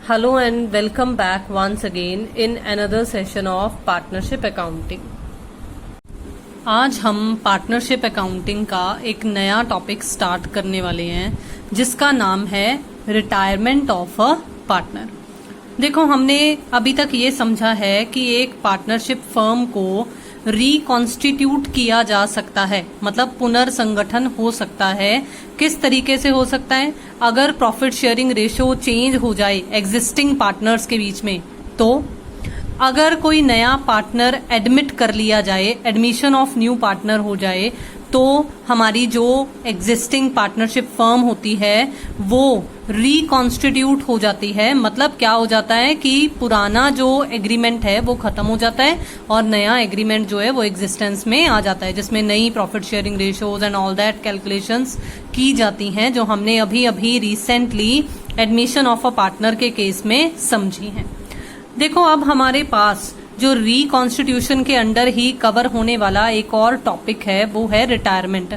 Hello and welcome back once again in another session of partnership accounting. आज हम partnership accounting का एक नया टॉपिक स्टार्ट करने वाले हैं जिसका नाम है रिटायरमेंट ऑफ अ पार्टनर। देखो, हमने अभी तक ये समझा है कि एक पार्टनरशिप फर्म को रिकॉन्स्टिट्यूट किया जा सकता है, मतलब पुनर्संगठन हो सकता है। किस तरीके से हो सकता है? अगर प्रॉफिट शेयरिंग रेशियो चेंज हो जाए एग्जिस्टिंग पार्टनर्स के बीच में, तो अगर कोई नया पार्टनर एडमिट कर लिया जाए, एडमिशन ऑफ न्यू पार्टनर हो जाए, तो हमारी जो एग्जिस्टिंग पार्टनरशिप फर्म होती है वो रिकॉन्स्टिट्यूट हो जाती है। मतलब क्या हो जाता है कि पुराना जो एग्रीमेंट है वो खत्म हो जाता है और नया एग्रीमेंट जो है वो एग्जिस्टेंस में आ जाता है, जिसमें नई profit sharing ratios and all that calculations की जाती हैं, जो हमने अभी अभी recently admission of a partner के केस में समझी हैं। देखो, अब हमारे पास जो रिकॉन्स्टिट्यूशन के अंडर ही कवर होने वाला एक और टॉपिक है वो है रिटायरमेंट।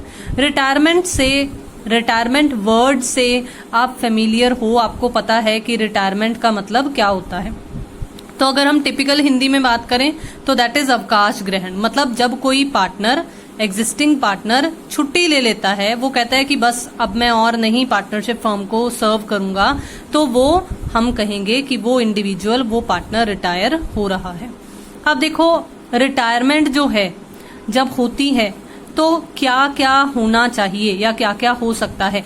रिटायरमेंट वर्ड से आप फेमिलियर हो, आपको पता है कि रिटायरमेंट का मतलब क्या होता है। तो अगर हम टिपिकल हिंदी में बात करें तो दैट इज अवकाश ग्रहण। मतलब जब कोई पार्टनर, एग्जिस्टिंग पार्टनर छुट्टी ले लेता है, वो कहता है कि बस अब मैं और नहीं पार्टनरशिप फर्म को सर्व करूंगा, तो वो हम कहेंगे कि वो इंडिविजुअल, वो पार्टनर रिटायर हो रहा है। अब देखो, रिटायरमेंट जो है जब होती है तो क्या क्या होना चाहिए या क्या क्या हो सकता है।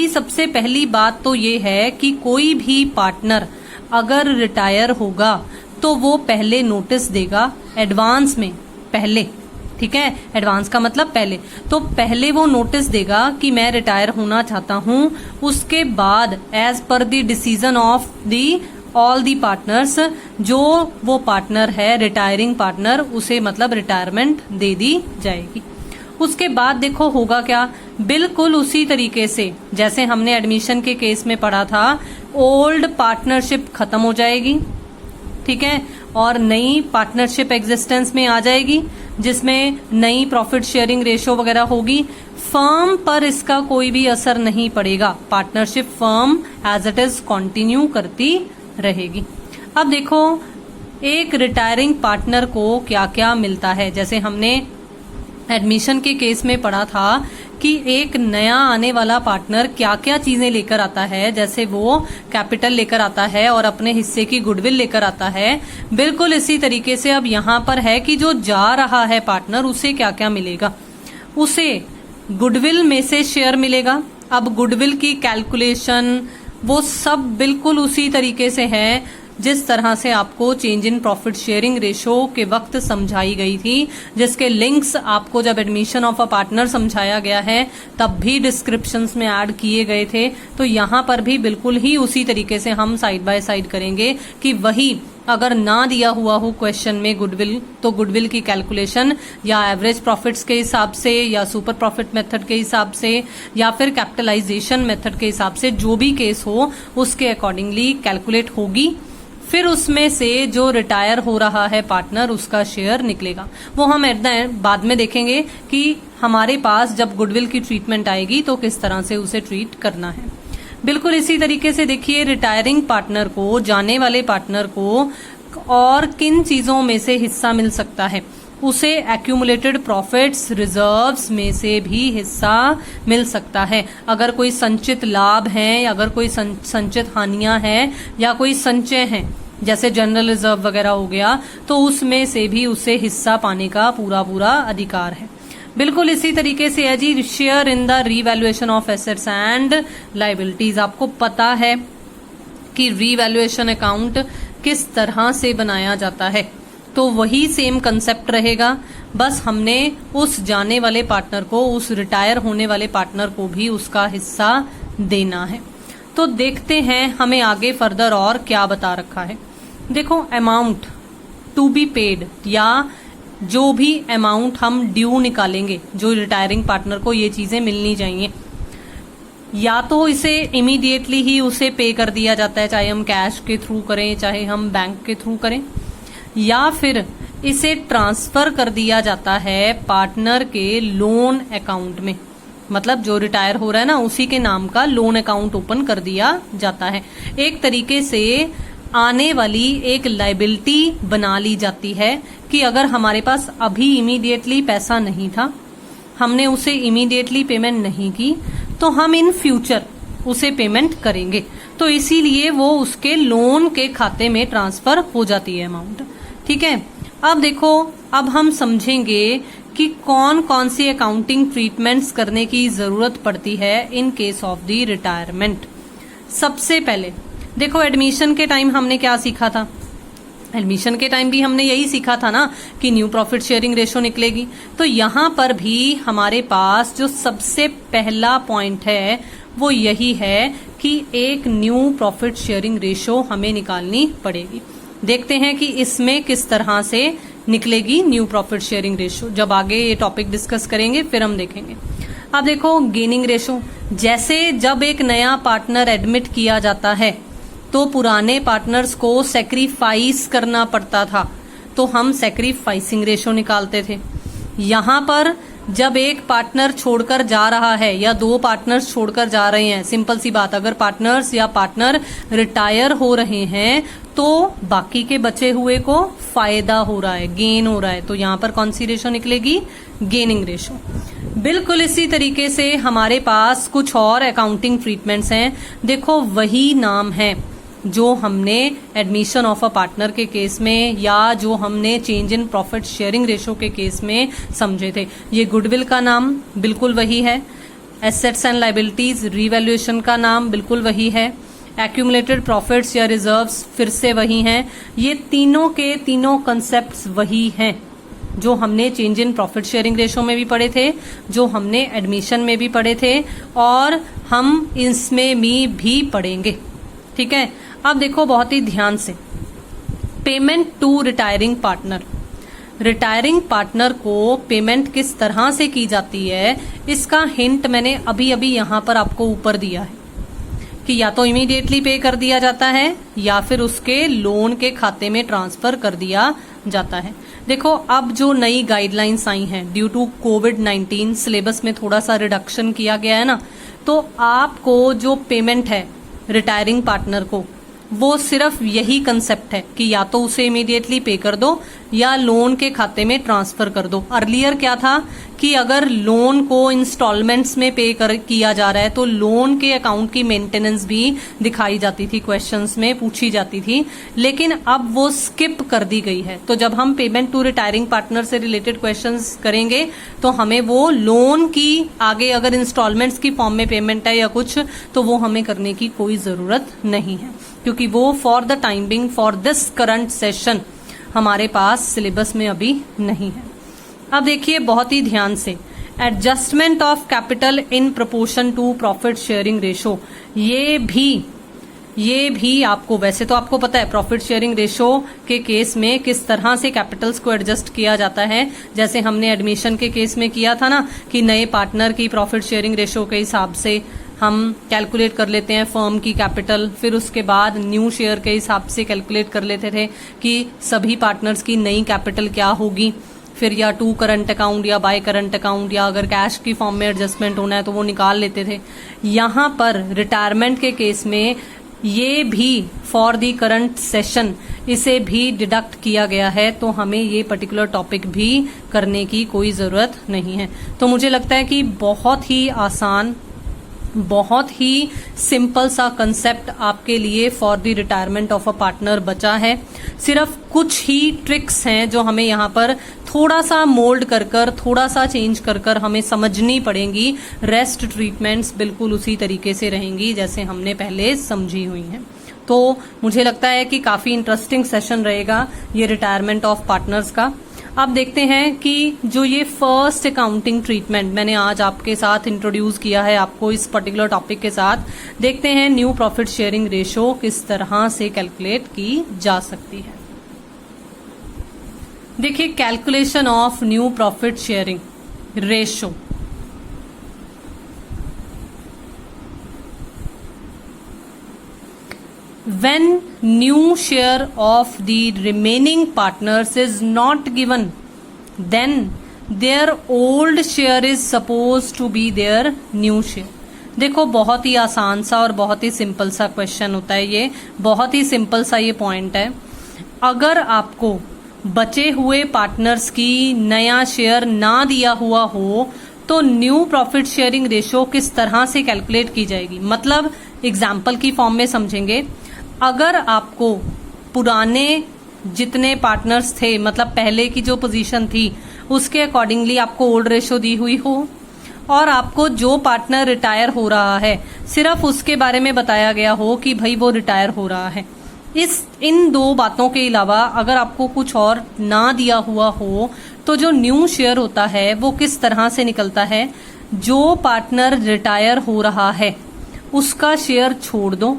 सबसे पहली बात तो ये है कि कोई भी पार्टनर अगर रिटायर होगा तो वो पहले नोटिस देगा एडवांस में, पहले। ठीक है, एडवांस का मतलब पहले। तो पहले वो नोटिस देगा कि मैं रिटायर होना चाहता हूं। उसके बाद as per the decision of the all the partners, जो वो पार्टनर है रिटायरिंग पार्टनर, उसे मतलब रिटायरमेंट दे दी जाएगी। उसके बाद देखो होगा क्या, बिल्कुल उसी तरीके से जैसे हमने एडमिशन के केस में पढ़ा था, ओल्ड पार्टनरशिप खत्म हो जाएगी। ठीक है, और नई पार्टनरशिप एग्जिस्टेंस में आ जाएगी जिसमें नई प्रॉफिट शेयरिंग रेशियो वगैरह होगी। फर्म पर इसका कोई भी असर नहीं पड़ेगा, partnership firm as it is continue करती रहेगी। अब देखो, एक रिटायरिंग पार्टनर को क्या क्या मिलता है। जैसे हमने एडमिशन के केस में पढ़ा था कि एक नया आने वाला पार्टनर क्या क्या चीजें लेकर आता है। जैसे वो कैपिटल लेकर आता है और अपने हिस्से की गुडविल लेकर आता है। बिल्कुल इसी तरीके से अब यहाँ पर है कि जो जा रहा है पार्टनर, उसे क्या क्या मिलेगा। उसे गुडविल में से शेयर मिलेगा। अब गुडविल की कैलकुलेशन वो सब बिल्कुल उसी तरीके से है जिस तरह से आपको change in profit sharing ratio के वक्त समझाई गई थी, जिसके लिंक्स आपको जब एडमिशन ऑफ अ पार्टनर समझाया गया है तब भी डिस्क्रिप्शंस में ऐड किए गए थे। तो यहाँ पर भी बिल्कुल ही उसी तरीके से हम साइड बाय साइड करेंगे कि वही अगर ना दिया हुआ हो क्वेश्चन में गुडविल, तो गुडविल की कैलकुलेशन या एवरेज प्रॉफिट्स के हिसाब से या सुपर प्रॉफिट मेथड के हिसाब से या फिर कैपिटलाइजेशन मेथड के हिसाब से, जो भी केस हो उसके अकॉर्डिंगली कैलकुलेट होगी। फिर उसमें से जो रिटायर हो रहा है पार्टनर, उसका शेयर निकलेगा। वो हम एट द एंड बाद में देखेंगे कि हमारे पास जब गुडविल की ट्रीटमेंट आएगी तो किस तरह से उसे ट्रीट करना है। बिल्कुल इसी तरीके से देखिए, रिटायरिंग पार्टनर को, जाने वाले पार्टनर को और किन चीजों में से हिस्सा मिल सकता है। उसे एक्यूमुलेटेड प्रॉफिट्स रिजर्व्स में से भी हिस्सा मिल सकता है। अगर कोई संचित लाभ है, अगर कोई संचित हानियां हैं या कोई संचय हैं, जैसे जनरल रिजर्व वगैरह हो गया, तो उसमें से भी उसे हिस्सा पाने का पूरा पूरा अधिकार है। बिल्कुल इसी तरीके से है जी, share in the revaluation of assets and liabilities. आपको पता है कि रीवैल्यूएशन अकाउंट किस तरह से बनाया जाता है, तो वही सेम कंसेप्ट रहेगा। बस हमने उस जाने वाले पार्टनर को, उस रिटायर होने वाले पार्टनर को भी उसका हिस्सा देना है। तो देखते हैं हमें आगे फर्दर और क्या बता रखा है। देखो, अमाउंट टू बी पेड या जो भी अमाउंट हम ड्यू निकालेंगे, जो रिटायरिंग पार्टनर को ये चीजें मिलनी चाहिए, या तो इसे इमीडिएटली ही उसे पे कर दिया जाता है, चाहे हम कैश के थ्रू करें चाहे हम बैंक के थ्रू करें, या फिर इसे ट्रांसफर कर दिया जाता है पार्टनर के लोन अकाउंट में। मतलब जो रिटायर हो रहा है ना उसी के नाम का लोन अकाउंट ओपन कर दिया जाता है। एक तरीके से आने वाली एक लायबिलिटी बना ली जाती है कि अगर हमारे पास अभी इमीडिएटली पैसा नहीं था, हमने उसे इमीडिएटली पेमेंट नहीं की, तो हम इन फ्यूचर उसे पेमेंट करेंगे, तो इसीलिए वो उसके लोन के खाते में ट्रांसफर हो जाती है अमाउंट। ठीक है, अब देखो, अब हम समझेंगे कि कौन कौन सी अकाउंटिंग ट्रीटमेंट्स करने की जरूरत पड़ती है in case of the retirement. सबसे पहले देखो, एडमिशन के टाइम हमने क्या सीखा था? एडमिशन के टाइम भी हमने यही सीखा था ना कि न्यू प्रॉफिट शेयरिंग रेशो निकलेगी। तो यहां पर भी हमारे पास जो सबसे पहला पॉइंट है वो यही है कि एक न्यू प्रॉफिट शेयरिंग रेशो हमें निकालनी पड़ेगी। देखते हैं कि इसमें किस तरह से निकलेगी न्यू प्रॉफिट शेयरिंग रेशो। जब आगे ये टॉपिक डिस्कस करेंगे फिर हम देखेंगे। अब देखो, गेनिंग रेशो, जैसे जब एक नया पार्टनर एडमिट किया जाता है तो पुराने पार्टनर्स को सेक्रीफाइस करना पड़ता था, तो हम सेक्रीफाइसिंग रेशो निकालते थे। यहां पर जब एक पार्टनर छोड़कर जा रहा है या दो पार्टनर्स छोड़कर जा रहे हैं, सिंपल सी बात, अगर पार्टनर्स या पार्टनर रिटायर हो रहे हैं तो बाकी के बचे हुए को फायदा हो रहा है, गेन हो रहा है, तो यहां पर कौन सी रेशो निकलेगी? Gaining ratio. बिल्कुल इसी तरीके से हमारे पास कुछ और अकाउंटिंग ट्रीटमेंट्स हैं। देखो, वही नाम है जो हमने एडमिशन ऑफ अ पार्टनर के केस में या जो हमने change in profit sharing ratio के केस में समझे थे। ये गुडविल का नाम बिल्कुल वही है, एसेट्स एंड लायबिलिटीज रीवैल्यूएशन का नाम बिल्कुल वही है, एक्यूमुलेटेड प्रॉफिट्स या रिजर्व्स फिर से वही हैं। ये तीनों के तीनों कंसेप्ट्स वही हैं जो हमने change in profit sharing ratio में भी पढ़े थे, जो हमने एडमिशन में भी पढ़े थे और हम इसमें भी पढ़ेंगे। ठीक है, अब देखो बहुत ही ध्यान से, payment to retiring partner. Retiring partner को पेमेंट किस तरह से की जाती है इसका हिंट मैंने अभी अभी यहां पर आपको ऊपर दिया है कि या तो इमीडिएटली पे कर दिया जाता है या फिर उसके लोन के खाते में ट्रांसफर कर दिया जाता है। देखो, अब जो नई गाइडलाइंस आई हैं ड्यू टू कोविड-19 सिलेबस में थोड़ा सा रिडक्शन किया गया है ना, तो आपको जो पेमेंट है रिटायरिंग पार्टनर को वो सिर्फ यही कंसेप्ट है कि या तो उसे इमीडिएटली पे कर दो या लोन के खाते में ट्रांसफर कर दो। अर्लियर क्या था कि अगर लोन को इंस्टॉलमेंट्स में किया जा रहा है तो लोन के अकाउंट की मेंटेनेंस भी दिखाई जाती थी, क्वेश्चंस में पूछी जाती थी, लेकिन अब वो स्किप कर दी गई है। तो जब हम पेमेंट टू रिटायरिंग पार्टनर से रिलेटेड क्वेश्चंस करेंगे तो हमें वो लोन की आगे अगर इंस्टॉलमेंट्स की फॉर्म में पेमेंट है या कुछ, तो वो हमें करने की कोई जरूरत नहीं है, क्योंकि वो for the time being for this current session हमारे पास सिलेबस में अभी नहीं है। अब देखिए बहुत ही ध्यान से, adjustment of capital in proportion to profit sharing ratio, ये भी आपको, वैसे तो आपको पता है प्रॉफिट शेयरिंग रेशो के केस में किस तरह से कैपिटल्स को एडजस्ट किया जाता है, जैसे हमने एडमिशन के केस में किया था ना कि नए पार्टनर की प्रॉफिट शेयरिंग रेशो के हिसाब से हम कैलकुलेट कर लेते हैं फर्म की कैपिटल, फिर उसके बाद न्यू शेयर के हिसाब से कैलकुलेट कर लेते थे कि सभी पार्टनर्स की नई कैपिटल क्या होगी, फिर या टू करंट अकाउंट या बाय करंट अकाउंट या अगर कैश की फॉर्म में एडजस्टमेंट होना है तो वो निकाल लेते थे। यहाँ पर रिटायरमेंट के केस में ये भी फॉर दी करंट सेशन इसे भी डिडक्ट किया गया है, तो हमें ये पर्टिकुलर टॉपिक भी करने की कोई जरूरत नहीं है। तो मुझे लगता है कि बहुत ही आसान, बहुत ही सिंपल सा कंसेप्ट आपके लिए for the retirement of a partner बचा है। सिर्फ कुछ ही ट्रिक्स हैं जो हमें यहाँ पर थोड़ा सा मोल्ड कर थोड़ा सा चेंज कर हमें समझनी पड़ेंगी। रेस्ट ट्रीटमेंट्स बिल्कुल उसी तरीके से रहेंगी जैसे हमने पहले समझी हुई हैं। तो मुझे लगता है कि काफी इंटरेस्टिंग सेशन रहेगा ये रिटायरमेंट ऑफ पार्टनर्स का। अब देखते हैं कि जो ये फर्स्ट अकाउंटिंग ट्रीटमेंट मैंने आज आपके साथ इंट्रोड्यूस किया है आपको इस पर्टिकुलर टॉपिक के साथ, देखते हैं न्यू प्रॉफिट शेयरिंग रेशो किस तरह से कैलकुलेट की जा सकती है। देखिए, calculation of new profit sharing ratio. When new share of the remaining partners is not given, then their old share is suppose to be their new share. देखो बहुत ही आसान सा और बहुत ही सिंपल सा क्वेश्चन होता है ये, बहुत ही सिंपल सा ये पॉइंट है। अगर आपको बचे हुए पार्टनर्स की नया शेयर ना दिया हुआ हो तो न्यू प्रॉफिट शेयरिंग रेशो किस तरह से कैलकुलेट की जाएगी, मतलब एग्जाम्पल की फॉर्म में समझेंगे। अगर आपको पुराने जितने पार्टनर्स थे, मतलब पहले की जो पोजीशन थी उसके अकॉर्डिंगली आपको ओल्ड रेशो दी हुई हो, और आपको जो पार्टनर रिटायर हो रहा है सिर्फ उसके बारे में बताया गया हो कि भाई वो रिटायर हो रहा है, इन दो बातों के अलावा अगर आपको कुछ और ना दिया हुआ हो तो जो न्यू शेयर होता है वो किस तरह से निकलता है, जो पार्टनर रिटायर हो रहा है उसका शेयर छोड़ दो,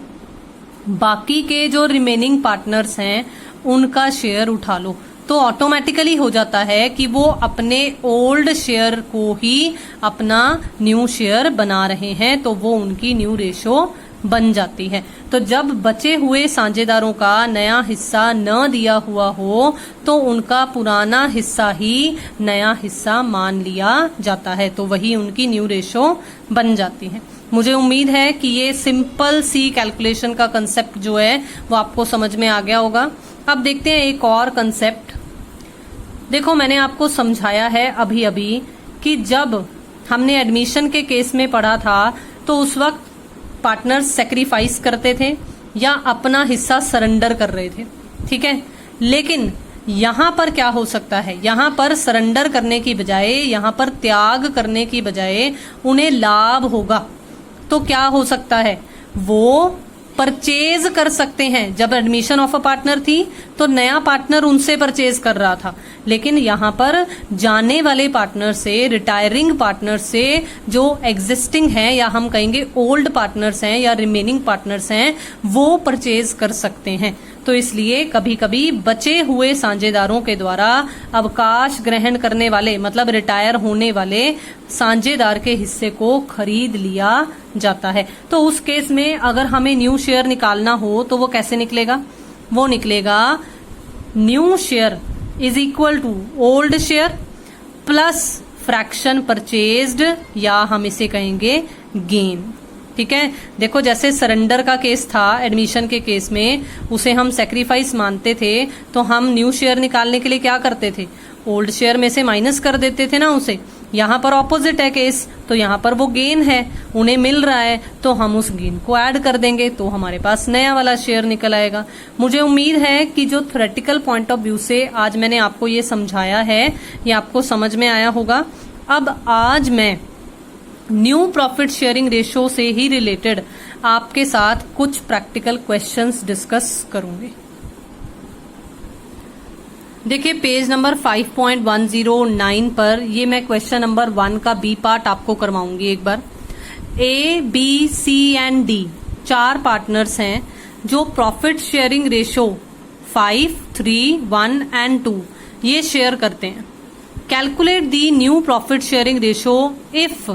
बाकी के जो रिमेनिंग पार्टनर्स हैं उनका शेयर उठा लो, तो ऑटोमेटिकली हो जाता है कि वो अपने ओल्ड शेयर को ही अपना न्यू शेयर बना रहे हैं, तो वो उनकी न्यू रेशो बन जाती है। तो जब बचे हुए साझेदारों का नया हिस्सा न दिया हुआ हो तो उनका पुराना हिस्सा ही नया हिस्सा मान लिया जाता है, तो वही उनकी न्यू रेशो बन जाती है। मुझे उम्मीद है कि ये सिंपल सी कैलकुलेशन का कंसेप्ट जो है वो आपको समझ में आ गया होगा। अब देखते हैं एक और कंसेप्ट। देखो मैंने आपको समझाया है अभी अभी कि जब हमने एडमिशन के केस में पढ़ा था तो उस वक्त पार्टनर्स सेक्रीफाइस करते थे या अपना हिस्सा सरेंडर कर रहे थे, ठीक है। लेकिन यहाँ पर क्या हो सकता है, यहाँ पर सरेंडर करने की बजाय, यहाँ पर त्याग करने की बजाय उन्हें लाभ होगा। तो क्या हो सकता है, वो परचेज कर सकते हैं। जब एडमिशन ऑफ अ पार्टनर थी तो नया पार्टनर उनसे परचेज कर रहा था, लेकिन यहाँ पर जाने वाले पार्टनर से, रिटायरिंग पार्टनर से जो एग्जिस्टिंग हैं या हम कहेंगे ओल्ड पार्टनर्स हैं या रिमेनिंग पार्टनर्स हैं वो परचेज कर सकते हैं। तो इसलिए कभी कभी बचे हुए साझेदारों के द्वारा अवकाश ग्रहण करने वाले, मतलब रिटायर होने वाले साझेदार के हिस्से को खरीद लिया जाता है। तो उस केस में अगर हमें न्यू शेयर निकालना हो तो वो कैसे निकलेगा, वो निकलेगा new share is equal to old share plus fraction purchased, या हम इसे कहेंगे गेन, ठीक है। देखो जैसे सरेंडर का केस था एडमिशन के केस में, उसे हम सेक्रीफाइस मानते थे, तो हम न्यू शेयर निकालने के लिए क्या करते थे, ओल्ड शेयर में से माइनस कर देते थे ना उसे। यहाँ पर ऑपोजिट है केस, तो यहाँ पर वो गेन है, उन्हें मिल रहा है, तो हम उस गेन को ऐड कर देंगे तो हमारे पास नया वाला शेयर निकल आएगा। मुझे उम्मीद है कि जो थ्योरेटिकल पॉइंट ऑफ व्यू से आज मैंने आपको ये समझाया है ये आपको समझ में आया होगा। अब आज मैं न्यू प्रॉफिट शेयरिंग रेशो से ही रिलेटेड आपके साथ कुछ प्रैक्टिकल क्वेश्चंस डिस्कस करूंगी। देखिए पेज नंबर 5.109 पर ये मैं क्वेश्चन नंबर 1 का बी पार्ट आपको करवाऊंगी एक बार। A, B, C and D 4 partners हैं जो प्रॉफिट शेयरिंग रेशो 5, 3, 1 एंड 2 ये शेयर करते हैं। Calculate the new profit sharing ratio if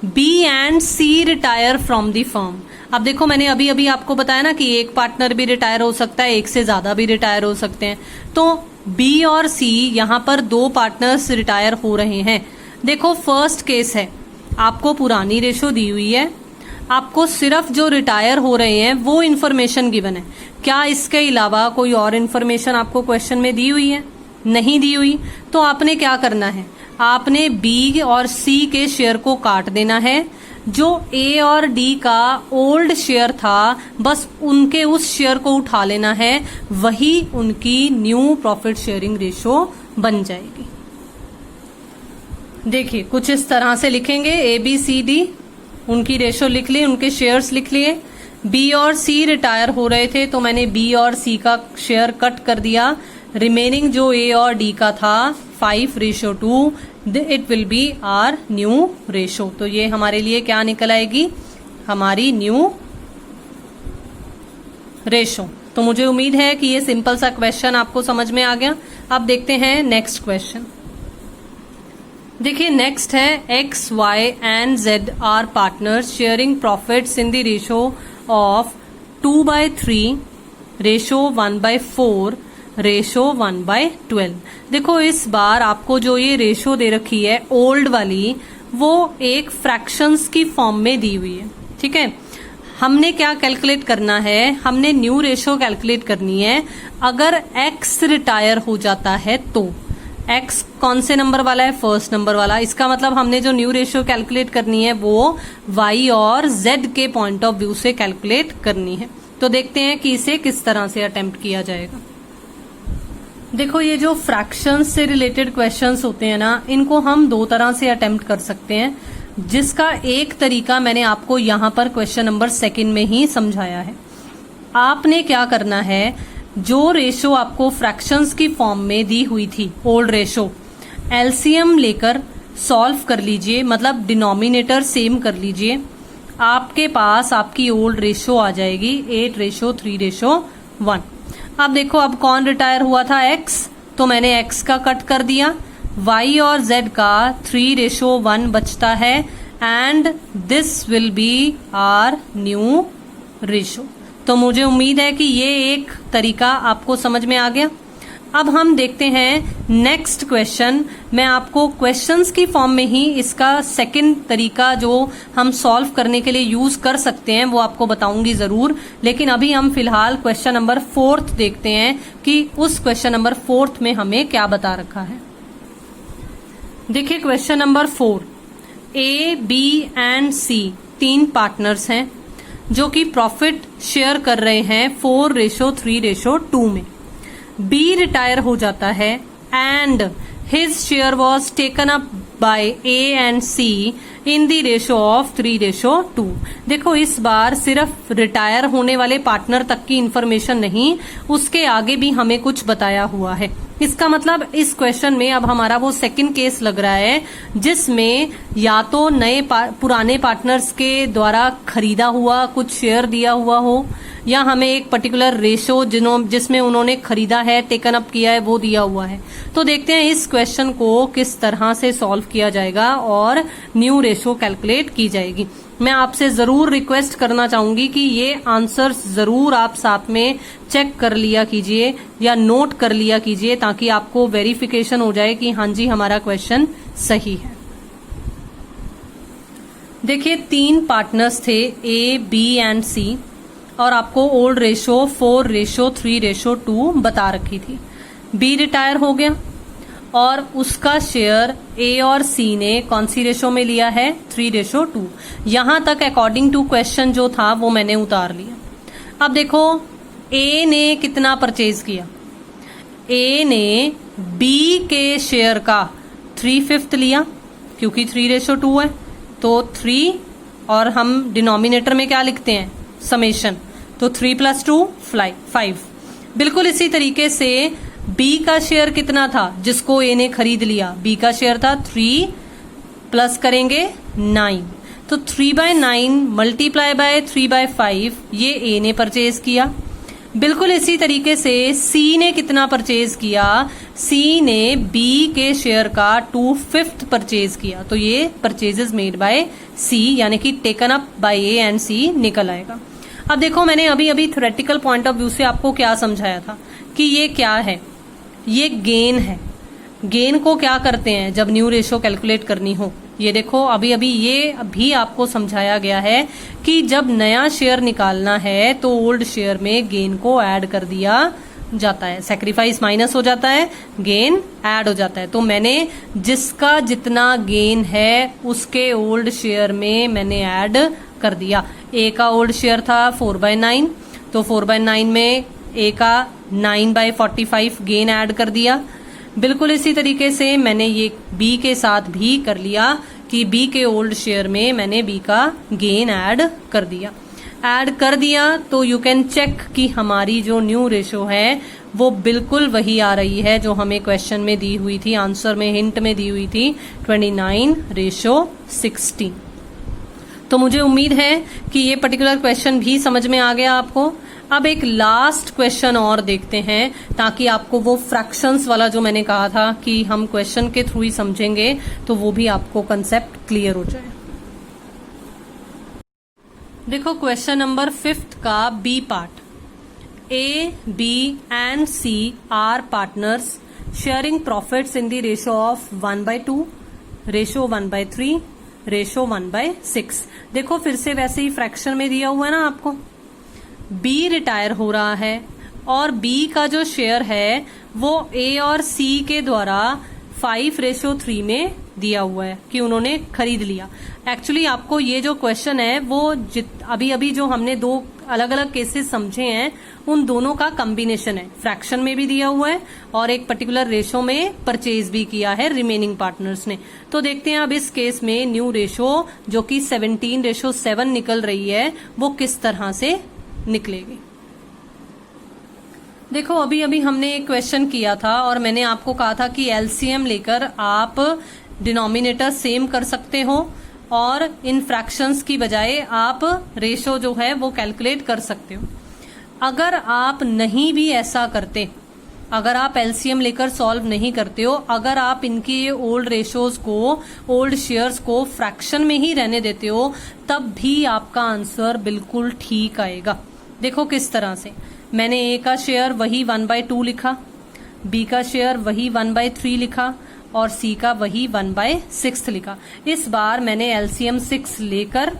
B and C retire from the firm. अब देखो मैंने अभी अभी आपको बताया ना कि एक पार्टनर भी रिटायर हो सकता है, एक से ज्यादा भी रिटायर हो सकते हैं। तो बी और सी यहाँ पर 2 पार्टनर्स रिटायर हो रहे हैं। देखो फर्स्ट केस है, आपको पुरानी रेशो दी हुई है, आपको सिर्फ जो रिटायर हो रहे हैं वो इन्फॉर्मेशन गिवन है। क्या इसके अलावा कोई और इन्फॉर्मेशन आपको क्वेश्चन में दी हुई है? नहीं दी हुई। तो आपने क्या करना है, आपने बी और सी के शेयर को काट देना है। जो ए और डी का ओल्ड शेयर था बस उनके उस शेयर को उठा लेना है, वही उनकी न्यू प्रॉफिट शेयरिंग रेशो बन जाएगी। देखिए कुछ इस तरह से लिखेंगे, ए बी सी डी उनकी रेशो लिख ली, उनके शेयर्स लिख लिए। बी और सी रिटायर हो रहे थे तो मैंने बी और सी का शेयर कट कर दिया। रिमेनिंग जो ए और डी का था 5:2 it will be our new ratio. तो ये हमारे लिए क्या निकल आएगी, हमारी न्यू रेशो। तो मुझे उम्मीद है कि ये सिंपल सा क्वेश्चन आपको समझ में आ गया। अब देखते हैं नेक्स्ट क्वेश्चन। देखिए नेक्स्ट है X, Y and Z are partners sharing profits in the ratio of 2/3 ratio 1/4 ratio 1/12। देखो इस बार आपको जो ये रेशो दे रखी है ओल्ड वाली, वो एक फ्रैक्शंस की फॉर्म में दी हुई है। ठीक है, हमने क्या कैलकुलेट करना है, हमने न्यू रेशो कैलकुलेट करनी है। अगर x रिटायर हो जाता है तो x कौन से नंबर वाला है, फर्स्ट नंबर वाला। इसका मतलब हमने जो न्यू रेशियो कैलकुलेट करनी है वो y और z के पॉइंट ऑफ व्यू से कैलकुलेट करनी है। तो देखते हैं कि इसे किस तरह से अटेम्प्ट किया जाएगा। देखो ये जो फ्रैक्शंस से रिलेटेड क्वेश्चंस होते हैं ना, इनको हम दो तरह से अटेम्प्ट कर सकते हैं, जिसका एक तरीका मैंने आपको यहाँ पर क्वेश्चन नंबर 2 में ही समझाया है। आपने क्या करना है, जो रेशो आपको फ्रैक्शंस की फॉर्म में दी हुई थी ओल्ड रेशो, एलसीएम लेकर सॉल्व कर लीजिए, मतलब डिनोमिनेटर सेम कर लीजिए। आपके पास आपकी ओल्ड रेशो आ जाएगी 8:3:1। अब देखो अब कौन रिटायर हुआ था, x, तो मैंने x का कट कर दिया, y और z का 3:1 बचता है, and this will be our new ratio. तो मुझे उम्मीद है कि ये एक तरीका आपको समझ में आ गया। अब हम देखते हैं नेक्स्ट क्वेश्चन। मैं आपको क्वेश्चंस की फॉर्म में ही इसका सेकंड तरीका जो हम सॉल्व करने के लिए यूज कर सकते हैं वो आपको बताऊंगी जरूर, लेकिन अभी हम फिलहाल क्वेश्चन नंबर 4 देखते हैं कि उस क्वेश्चन नंबर 4 में हमें क्या बता रखा है। देखिए question number 4, A, B and C 3 partners हैं जो कि प्रॉफिट शेयर कर रहे हैं 4:3:2 में। B रिटायर हो जाता है and his share was taken up by A and C in the ratio of 3:2। देखो इस बार सिर्फ रिटायर होने वाले पार्टनर तक की इंफॉर्मेशन नहीं, उसके आगे भी हमें कुछ बताया हुआ है। इसका मतलब इस क्वेश्चन में अब हमारा वो सेकंड केस लग रहा है जिसमें या तो नए पुराने पार्टनर्स के द्वारा खरीदा हुआ कुछ शेयर दिया हुआ हो, या हमें एक पर्टिकुलर रेशो जिसमें उन्होंने खरीदा है, टेकन अप किया है, वो दिया हुआ है। तो देखते हैं इस क्वेश्चन को किस तरह से सॉल्व किया जाएगा और न्यू रेशो कैलकुलेट की जाएगी। मैं आपसे जरूर रिक्वेस्ट करना चाहूंगी कि ये आंसर्स जरूर आप साथ में चेक कर लिया कीजिए या नोट कर लिया कीजिए, ताकि आपको वेरिफिकेशन हो जाए कि हाँ जी हमारा क्वेश्चन सही है। देखिए 3 पार्टनर्स थे A, B एंड C, और आपको ओल्ड रेशो 4:3:2 बता रखी थी। B रिटायर हो गया और उसका शेयर A और C ने कौन सी रेशो में लिया है, 3:2। यहां तक अकॉर्डिंग टू क्वेश्चन जो था वो मैंने उतार लिया। अब देखो A ने कितना परचेज किया, A ने B के शेयर का 3/5 लिया, क्योंकि 3:2 है तो 3, और हम डिनोमिनेटर में क्या लिखते हैं, समेशन, तो 3 + 2 5। बिल्कुल इसी तरीके से B का शेयर कितना था जिसको A ने खरीद लिया, B का शेयर था 3 प्लस करेंगे 9, तो 3/9 मल्टीप्लाई बाय 3/5 ये A ने परचेज किया। बिल्कुल इसी तरीके से C ने कितना परचेज किया, C ने B के शेयर का 2/5 परचेज किया, तो ये परचेजेस मेड बाय C यानी कि taken up by A and C निकल आएगा। अब देखो मैंने अभी अभी थ्योरेटिकल पॉइंट ऑफ व्यू से आपको क्या समझाया था कि ये क्या है, ये गेन है। गेन को क्या करते हैं जब न्यू रेशो कैलकुलेट करनी हो, ये देखो अभी अभी ये भी आपको समझाया गया है कि जब नया शेयर निकालना है तो ओल्ड शेयर में गेन को ऐड कर दिया जाता है, सेक्रीफाइस माइनस हो जाता है, गेन ऐड हो जाता है। तो मैंने जिसका जितना गेन है उसके ओल्ड शेयर में मैंने ऐड कर दिया। A का ओल्ड शेयर था 4/9, तो 4/9 में A का 9/45 गेन ऐड कर दिया। बिल्कुल इसी तरीके से मैंने ये B के साथ भी कर लिया कि B के ओल्ड शेयर में मैंने B का गेन ऐड कर दिया। तो यू कैन चेक कि हमारी जो न्यू रेशो है वो बिल्कुल वही आ रही है जो हमें क्वेश्चन में दी हुई थी, आंसर में हिंट में दी हुई थी 29:16। तो मुझे उम्मीद है कि ये पर्टिकुलर क्वेश्चन भी समझ में आ गया आपको। अब एक लास्ट क्वेश्चन और देखते हैं ताकि आपको वो फ्रैक्शंस वाला जो मैंने कहा था कि हम क्वेश्चन के थ्रू ही समझेंगे तो वो भी आपको कंसेप्ट क्लियर हो जाए। देखो क्वेश्चन नंबर 5 का B part, A, B and C are partners sharing profits in the ratio of 1/2, ratio 1/3, ratio 1/6। देखो फिर से वैसे ही फ्रैक्शन में दिया हुआ है ना आपको, B रिटायर हो रहा है और B का जो शेयर है वो A और C के द्वारा 5:3 में दिया हुआ है कि उन्होंने खरीद लिया। एक्चुअली आपको ये जो क्वेश्चन है वो अभी जो हमने दो अलग अलग केसेस समझे हैं उन दोनों का कॉम्बिनेशन है, फ्रैक्शन में भी दिया हुआ है और एक पर्टिकुलर रेशो में परचेज भी किया है रिमेनिंग पार्टनर्स ने। तो देखते हैं अब इस केस में न्यू रेशो जो कि 17:7 निकल रही है वो किस तरह से निकलेगी। देखो अभी हमने एक क्वेश्चन किया था और मैंने आपको कहा था कि एलसीएम लेकर आप डिनोमिनेटर सेम कर सकते हो और इन फ्रैक्शंस की बजाय आप रेशो जो है वो कैलकुलेट कर सकते हो। अगर आप नहीं भी ऐसा करते, अगर आप एलसीएम लेकर सॉल्व नहीं करते हो, अगर आप इनके ओल्ड रेशोज को, ओल्ड शेयर्स को फ्रैक्शन में ही रहने देते हो, तब भी आपका आंसर बिल्कुल ठीक आएगा। देखो किस तरह से, मैंने ए का शेयर वही 1/2 लिखा, बी का शेयर वही 1/3 लिखा और सी का वही 1/6 लिखा। इस बार मैंने एलसीएम 6 लेकर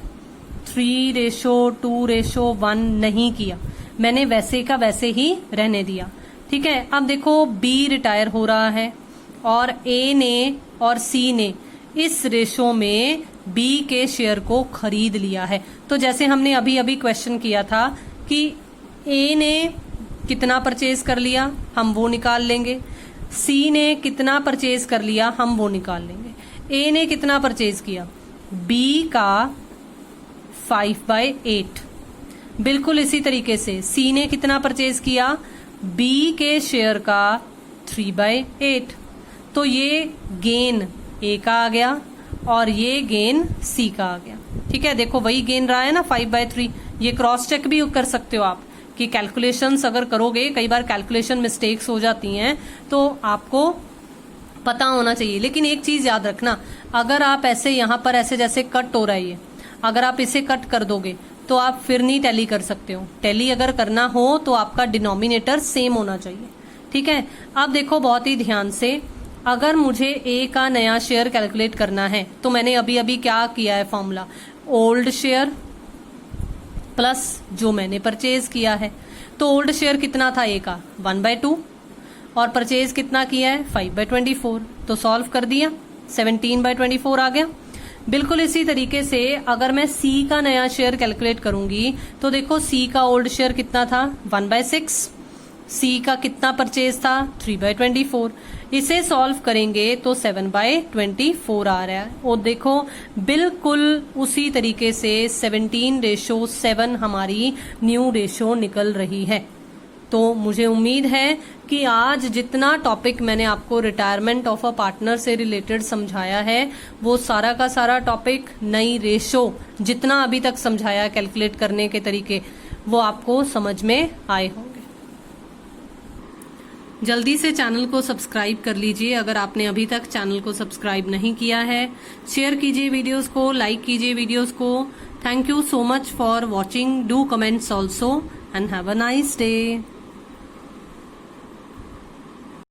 3:2:1 नहीं किया, मैंने वैसे का वैसे ही रहने दिया। ठीक है, अब देखो बी रिटायर हो रहा है और ए ने और सी ने इस रेशो में बी के शेयर को खरीद लिया है। तो जैसे हमने अभी क्वेश्चन किया था कि ए ने कितना परचेज कर लिया, हम वो निकाल लेंगे। सी ने कितना परचेज कर लिया, हम वो निकाल लेंगे। ए ने कितना परचेज किया, बी का 5/8। बिल्कुल इसी तरीके से सी ने कितना परचेज किया, बी के शेयर का 3/8। तो ये गेन ए का आ गया और ये गेन सी का आ गया। ठीक है, देखो वही गेन रहा है ना 5/3। ये क्रॉस चेक भी कर सकते हो आप कि कैलकुलेशंस अगर करोगे, कई बार कैलकुलेशन मिस्टेक्स हो जाती हैं तो आपको पता होना चाहिए। लेकिन एक चीज याद रखना, अगर आप ऐसे यहाँ पर ऐसे जैसे कट हो रहा है ये, अगर आप इसे कट कर दोगे तो आप फिर नहीं टैली कर सकते हो। टैली अगर करना हो तो आपका डिनोमिनेटर सेम होना चाहिए। ठीक है, अब देखो बहुत ही ध्यान से, अगर मुझे ए का नया शेयर कैलकुलेट करना है तो मैंने अभी क्या किया है फॉर्मूला, ओल्ड शेयर प्लस जो मैंने परचेज किया है। तो ओल्ड शेयर कितना था ए का 1/2 और परचेज कितना किया है 5/24। तो सॉल्व कर दिया, 17/24 आ गया। बिल्कुल इसी तरीके से अगर मैं सी का नया शेयर कैलकुलेट करूंगी तो देखो सी का ओल्ड शेयर कितना था 1/6, सी का कितना परचेज था 3/24। इसे सॉल्व करेंगे तो 7/24 आ रहा है। और देखो बिल्कुल उसी तरीके से 17:7 हमारी न्यू रेशो निकल रही है। तो मुझे उम्मीद है कि आज जितना टॉपिक मैंने आपको रिटायरमेंट ऑफ अ पार्टनर से रिलेटेड समझाया है वो सारा का सारा टॉपिक, नई रेशो जितना अभी तक समझाया कैलकुलेट करने के तरीके, वो आपको समझ में आए होंगे। जल्दी से चैनल को सब्सक्राइब कर लीजिए अगर आपने अभी तक चैनल को सब्सक्राइब नहीं किया है। शेयर कीजिए वीडियोस को, लाइक कीजिए वीडियोस को। Thank you so much for watching. Do comments also and have a nice day.